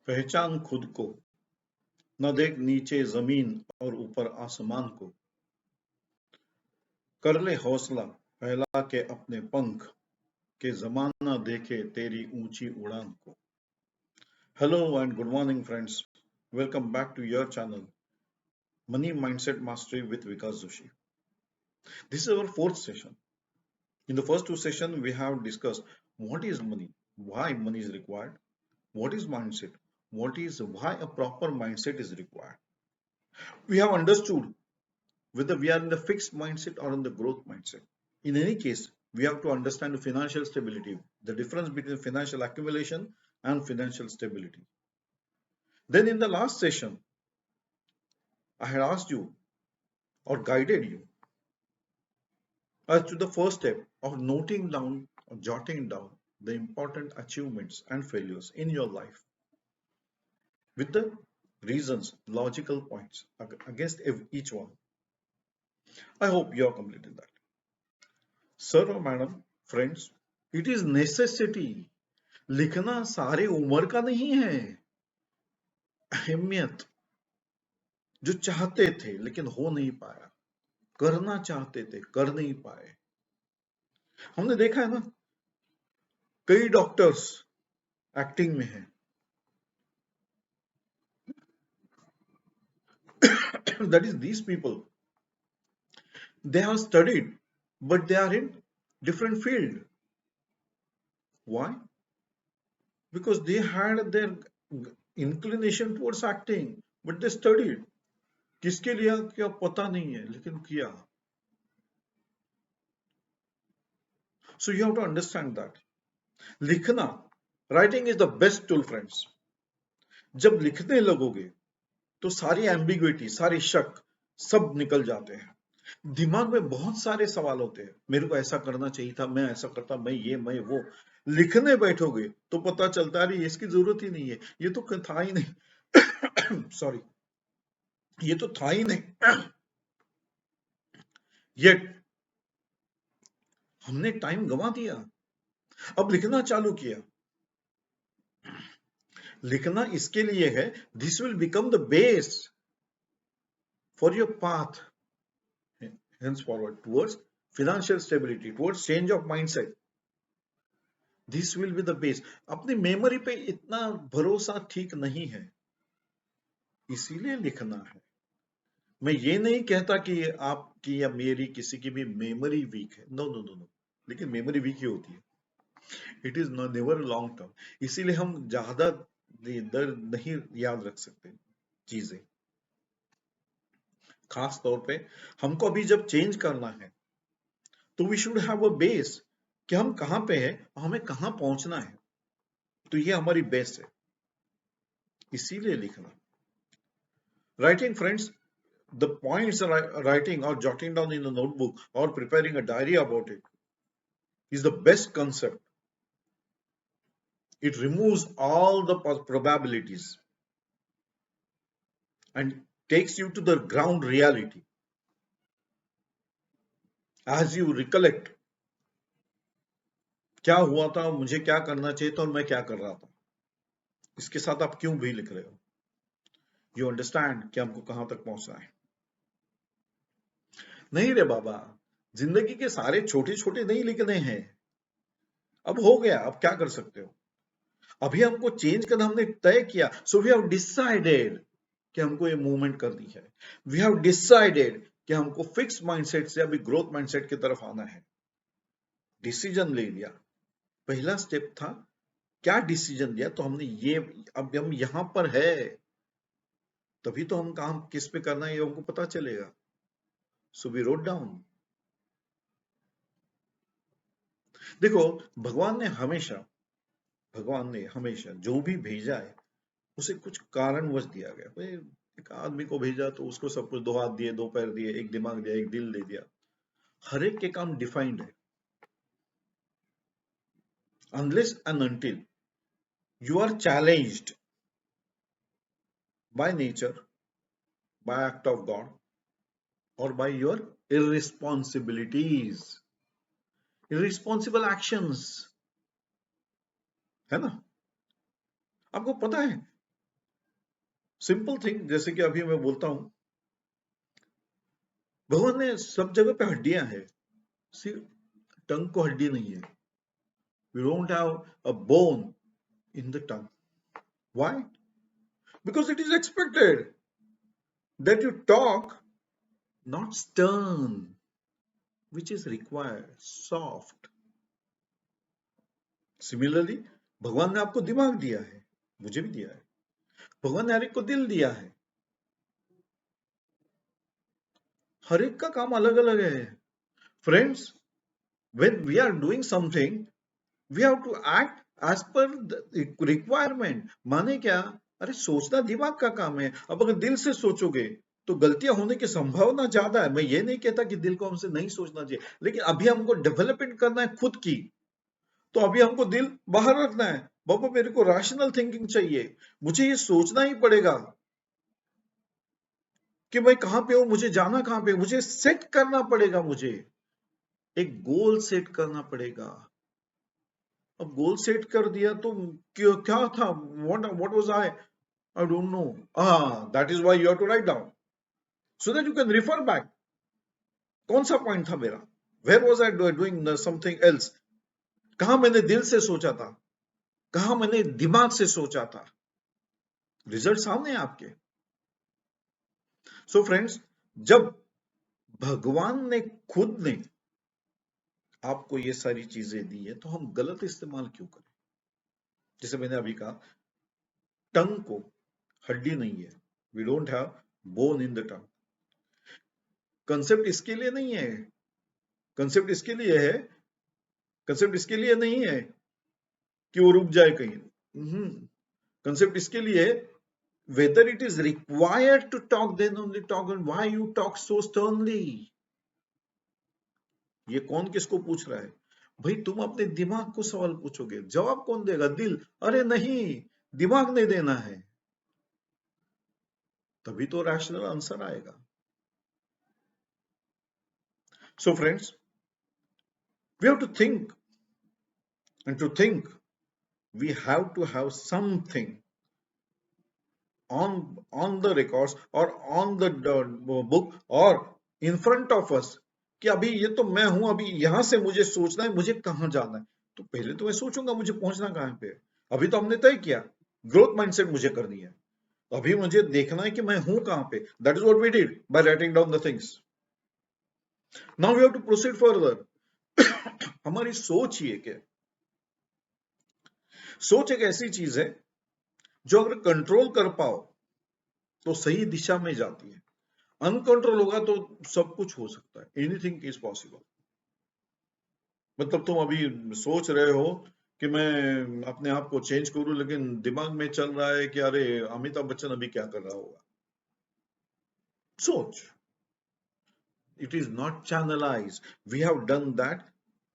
पहचान खुद को, न देख नीचे जमीन और ऊपर आसमान को। कर ले हौसला फैला के अपने पंख, के जमाना देखे तेरी ऊंची उड़ान को। Hello and good morning, friends. Welcome back to your channel, Money Mindset Mastery with Vikas Joshi. This is our fourth session. In the first two sessions, we have discussed what is money, why money is required, what is mindset, why a proper mindset is required. We have understood whether we are in the fixed mindset or in the growth mindset. In any case, we have to understand the financial stability, the difference between financial accumulation and financial stability. Then in the last session, I had asked you or guided you as to the first step of noting down or jotting down the important achievements and failures in your life with the reasons, logical points against each one. I hope you have completed that. Sir or madam, friends, it is necessity. लिखना सारे उम्र का नहीं है। अहमियत जो चाहते थे लेकिन हो नहीं पाया, करना चाहते थे कर नहीं पाए। हमने देखा है ना, कई डॉक्टर्स एक्टिंग में हैं, that is these people, they have studied but they are in different field. Why? Because they had their inclination towards acting but they studied. किसके लिए क्या पता नहीं है लेकिन किया. So you have to understand that लिखना, writing is the best tool, friends. जब लिखने लगोगे तो सारी एम्बिग्विटी, सारी शक सब निकल जाते हैं. दिमाग में बहुत सारे सवाल होते हैं, मेरे को ऐसा करना चाहिए था, मैं ऐसा करता, मैं ये मैं वो. लिखने बैठोगे तो पता चलता है इसकी जरूरत ही नहीं है, ये तो था ही नहीं. सॉरी, ये तो था ही नहीं. येट हमने टाइम गंवा दिया. अब लिखना चालू किया. लिखना इसके लिए है, this will become the base for your path henceforward towards financial stability, towards change of mindset. This will be the base. अपनी मेमोरी पे इतना भरोसा ठीक नहीं है, इसीलिए लिखना है. मैं ये नहीं कहता कि आपकी या मेरी किसी की भी मेमोरी वीक है. नो नो नो नो, लेकिन मेमोरी वीक ही होती है. It is never long term. इसीलिए हम ज्यादा देर नहीं याद रख सकते चीजें. खास तौर पे हमको अभी जब चेंज करना है तो we should have a base कि हम कहां पे हैं और हमें कहां पहुंचना है. तो ये हमारी बेस है, इसीलिए लिखना. Writing, friends, the points writing or jotting down in a notebook or preparing a diary about it is the best concept. It removes all the probabilities and takes you to the ground reality. As you recollect, क्या हुआ था, मुझे क्या करना चाहिए था और मैं क्या कर रहा था, इसके साथ आप क्यों भी लिख रहे हो. यू अंडरस्टैंड कि हमको कहां तक पहुंचना है. नहीं रे बाबा, जिंदगी के सारे छोटे छोटे नहीं लिखने हैं. अब हो गया, अब क्या कर सकते हो. अभी हमको चेंज करना, हमने तय किया. सो वी हैव डिसाइडेड कि हमको ये मूवमेंट करनी है. वी हैव डिसाइडेड कि हमको फिक्स माइंडसेट से अभी ग्रोथ माइंडसेट की तरफ आना है. डिसीजन ले लिया, पहला स्टेप था. क्या डिसीजन लिया, तो हमने ये, अब हम यहां पर है, तभी तो हम काम किस पे करना है ये हमको पता चलेगा. So we wrote down. देखो, भगवान ने हमेशा जो भी भेजा है उसे कुछ कारणवश दिया गया. एक आदमी को भेजा तो उसको सब कुछ, 2 हाथ दिए, 2 पैर दिए, एक दिमाग दिया, एक दिल दे दिया. हर एक के काम डिफाइंड है. Unless and until you are challenged by nature, by act of God, or by your irresponsibilities, irresponsible actions, है ना. आपको पता है सिंपल थिंग, जैसे कि अभी मैं बोलता हूं, भगवान ने सब जगह पे हड्डियां हैं, सिर्फ टंग को हड्डी नहीं है. We don't have a bone in the tongue. Why? Because it is expected that you talk not stern, which is required, soft. Similarly, भगवान ने आपको दिमाग दिया है, मुझे भी दिया है. भगवान ने हर एक को दिल दिया है. हर एक का काम अलग अलग है. Friends, when we are doing something, we have to act as per the requirement. माने क्या? अरे सोचना दिमाग का काम है. अब अगर दिल से सोचोगे तो गलतियां होने की संभावना ज्यादा है. मैं ये नहीं कहता कि दिल को हमसे नहीं सोचना चाहिए, लेकिन अभी हमको डेवलपमेंट करना है खुद की, तो अभी हमको दिल बाहर रखना है. बाबा मेरे को रैशनल थिंकिंग चाहिए, मुझे ये सोचना ही पड़ेगा कि मैं कहां पे हूं, मुझे जाना कहां पे, मुझे सेट करना पड़ेगा, मुझे एक गोल सेट करना पड़ेगा. अब गोल सेट कर दिया तो क्या था, what was I don't know. That is why you have to write down so that you can refer back. कौन सा पॉइंट था मेरा, where was I doing something else, कहां मैंने दिल से सोचा था, कहां मैंने दिमाग से सोचा था. रिजल्ट सामने है आपके. सो फ्रेंड्स, जब भगवान ने खुद ने आपको ये सारी चीजें दी है तो हम गलत इस्तेमाल क्यों करें. जैसे मैंने अभी कहा, टंग को हड्डी नहीं है. We don't have bone in the tongue. Concept इसके लिए नहीं है, कंसेप्ट इसके लिए है, कंसेप्ट इसके लिए नहीं है कि वो रुक जाए कहीं. कंसेप्ट इसके लिए है, whether it is required to talk, then only talk, and why you talk so sternly. ये कौन किसको पूछ रहा है भाई? तुम अपने दिमाग को सवाल पूछोगे, जवाब कौन देगा? दिल. अरे नहीं, दिमाग नहीं देना है, तभी तो रैशनल आंसर आएगा. So friends, we have to think, and to think we have to have something on the records or on the book or in front of us, कि अभी ये तो मैं हूं, अभी यहां से मुझे सोचना है मुझे कहां जाना है. तो पहले तो मैं सोचूंगा मुझे पहुंचना कहां पे. अभी तो हमने तय किया ग्रोथ माइंडसेट मुझे करनी है, अभी मुझे देखना है कि मैं हूं कहां पे. That is what we did by writing down the things. Now we have to proceed further. हमारी सोच ये क्या, सोच एक ऐसी चीज है जो अगर कंट्रोल कर पाओ तो सही दिशा में जाती है. अनकंट्रोल होगा तो सब कुछ हो सकता है. Anything is possible. मतलब तुम अभी सोच रहे हो कि मैं अपने आप को चेंज करूं, लेकिन दिमाग में चल रहा है कि अरे अमिताभ बच्चन अभी क्या कर रहा होगा. सोच. It is not channelized. We have done that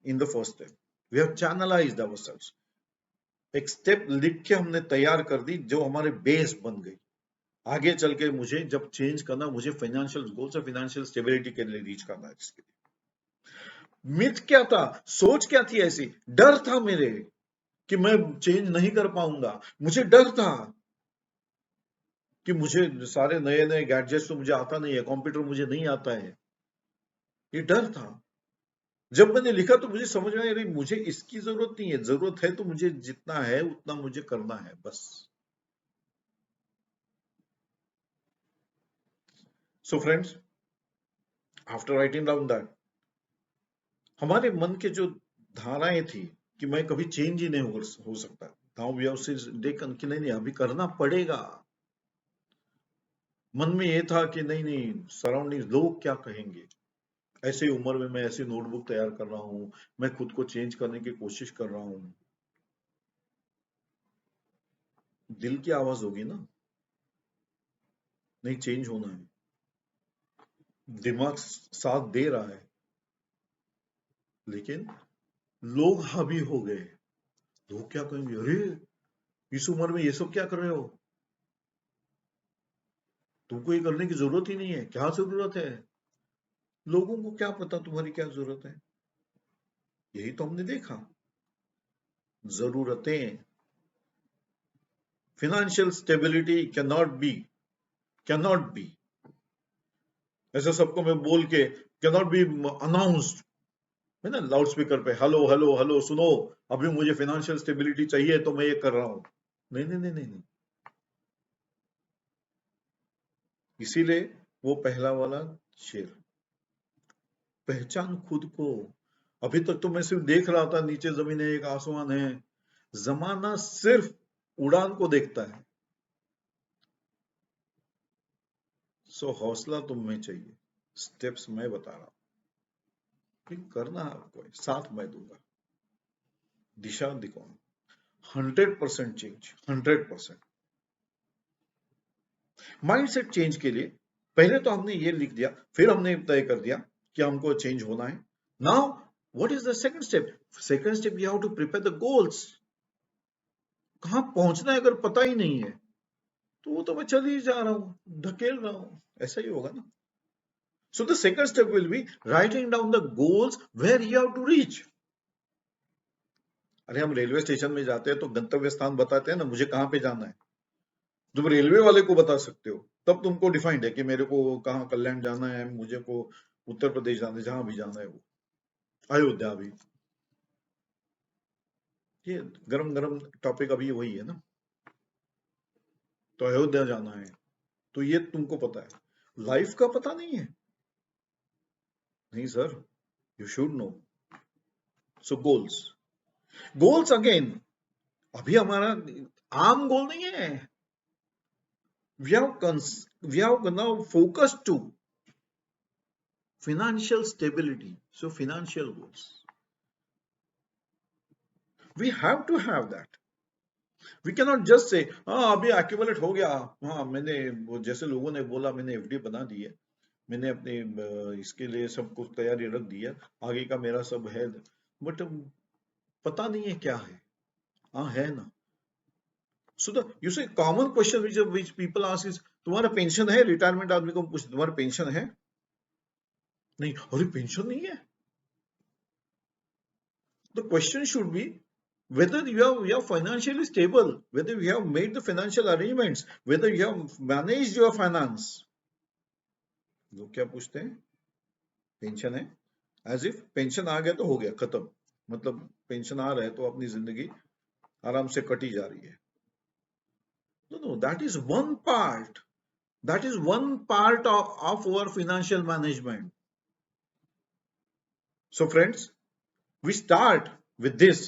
in the first step. We have channelized ourselves. एक स्टेप लिख के हमने तैयार कर दी जो हमारे बेस बन गई. आगे चल के मुझे जब चेंज करना, मुझे फाइनेंशियल गोल्स और फाइनेंशियल स्टेबिलिटी के लिए रीच करना है. इसके लिए मिथ क्या था, सोच क्या थी ऐसी, डर था मेरे कि मैं चेंज नहीं कर पाऊंगा. मुझे डर था कि मुझे सारे नए नए गैजेट्स तो मुझे आता नहीं है, कंप्यूटर मुझे नहीं आता है. ये डर था. जब मैंने लिखा तो मुझे समझ में आया मुझे इसकी जरूरत नहीं है, जरूरत है तो मुझे जितना है उतना मुझे करना है बस. So friends, after writing down that, हमारे मन के जो धाराएं थी कि मैं कभी चेंज ही नहीं हो सकता, नाउ वी हैव टेकन कि नहीं अभी करना पड़ेगा. मन में ये था कि नहीं नहीं, सराउंडिंग लोग क्या कहेंगे. ऐसे उम्र में मैं ऐसी नोटबुक तैयार कर रहा हूं, मैं खुद को चेंज करने की कोशिश कर रहा हूं. दिल की आवाज होगी ना, नहीं चेंज होना है. दिमाग साथ दे रहा है, लेकिन लोग हावी हो गए. लोग क्या कहेंगे, अरे इस उम्र में ये सब क्या कर रहे हो, तुमको ये करने की जरूरत ही नहीं है. क्या जरूरत है, लोगों को क्या पता तुम्हारी क्या जरूरत है. यही तो हमने देखा. जरूरतें, financial stability cannot be can not be. ऐसा सबको मैं बोल के कैन नॉट बी अनाउंस्ड है ना, लाउड स्पीकर पे, हेलो हेलो हेलो सुनो, अभी मुझे फाइनेंशियल स्टेबिलिटी चाहिए तो मैं ये कर रहा हूं। नहीं नहीं नहीं नहीं नहीं। इसीलिए वो पहला वाला शेर, पहचान खुद को। अभी तक तो मैं सिर्फ देख रहा था नीचे जमीन है, एक आसमान है। जमाना सिर्फ उड़ान को देखता है। सो हौसला तुम में चाहिए, स्टेप्स मैं बता रहा हूं, फिर करना है आपको, साथ मैं दूंगा, दिशा दिखाऊंगा। 100% चेंज, 100%। माइंडसेट चेंज के लिए पहले तो हमने ये लिख दिया, फिर हमने तय कर दिया कि हमको चेंज होना है। Now what is the second step? Second step you have to prepare the goals. कहां पहुंचना है अगर पता ही नहीं है तो वो तो मैं चल ही जा रहा हूं, धकेल रहा हूं, ऐसा ही होगा ना। So the second step will be writing down the goals where you have to reach. अरे हम रेलवे स्टेशन में जाते हैं तो गंतव्य स्थान बताते हैं ना, मुझे कहां पे जाना है। तुम रेलवे वाले को बता सकते हो, तब तुमको डिफाइंड है कि मेरे को कहाँ कल्याण जाना है, मुझे को उत्तर प्रदेश जाना है, जहां भी जाना है वो, अयोध्या भी। ये गरम गरम टॉपिक अभी वही है ना, तो अयोध्या जाना है तो ये तुमको पता है, लाइफ का पता नहीं है। नहीं sir, you should know. So goals, goals again, अभी हमारा आम गोल नहीं है। We have now focus to financial stability. So financial goals, we have to have that. We cannot just say हाँ अभी एक्यूमुलेट हो गया, हाँ मैंने वो जैसे लोगों ने बोला मैंने एफडी बना दी है, मैंने अपने इसके लिए सब कुछ तैयारी रख दी है, आगे का मेरा सब है, बट पता नहीं है क्या है। हाँ है ना। सो द यू से common question which people ask is, तुम्हारा पेंशन है? रिटायरमेंट आदमी को पूछ, तुम्हारा पेंशन है? नहीं, अरे पेंशन नहीं है। The question should be whether you are financially stable, whether you have made the financial arrangements, whether you have managed your finance. लोग क्या पूछते हैं? पेंशन है, एज इफ पेंशन आ गया तो हो गया खत्म, मतलब पेंशन आ रहा है तो अपनी जिंदगी आराम से कटी जा रही है। No no, that is one part, that is one part of our financial management. So friends, we start with this.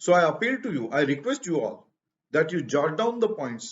So I appeal to you, I request you all that you jot down the points.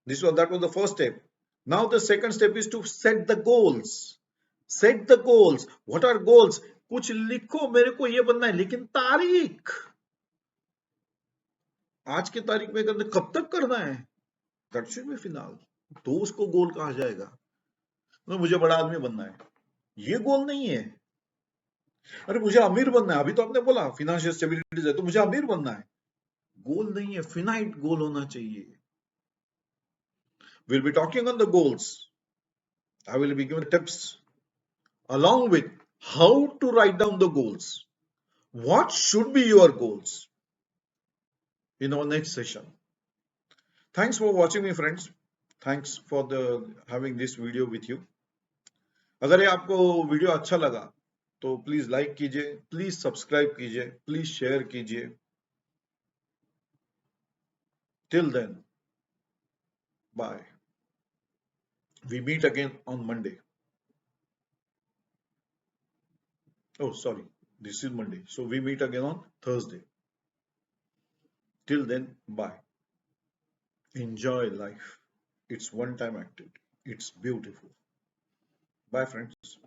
That was the first step. Now the second step is to set the goals. Set the goals. What are goals? कुछ लिखो, मेरे को ये बनना है, लेकिन तारीख, आज की तारीख में करना, कब तक करना है, दैट शुड बी फिलहाल, तो उसको गोल कहा जाएगा। तो मुझे बड़ा आदमी बनना है, ये गोल नहीं है। अरे मुझे अमीर बनना है, अभी तो आपने बोला फिनेंशियल स्टेबिलिटी है तो मुझे अमीर बनना है, गोल नहीं है, फिनाइट गोल होना चाहिए। We'll be talking on the goals. I will be giving tips along with how to write down the goals. What should be your goals in our next session? Thanks for watching me friends. Thanks for the having this video with you. अगर ये आपको video अच्छा लगा तो please like कीजिए, please subscribe कीजिए, please share कीजिए। Till then, bye. We meet again on Monday. Oh, sorry. This is Monday. So we meet again on Thursday. Till then, bye. Enjoy life. It's one time activity. It's beautiful. Bye, friends.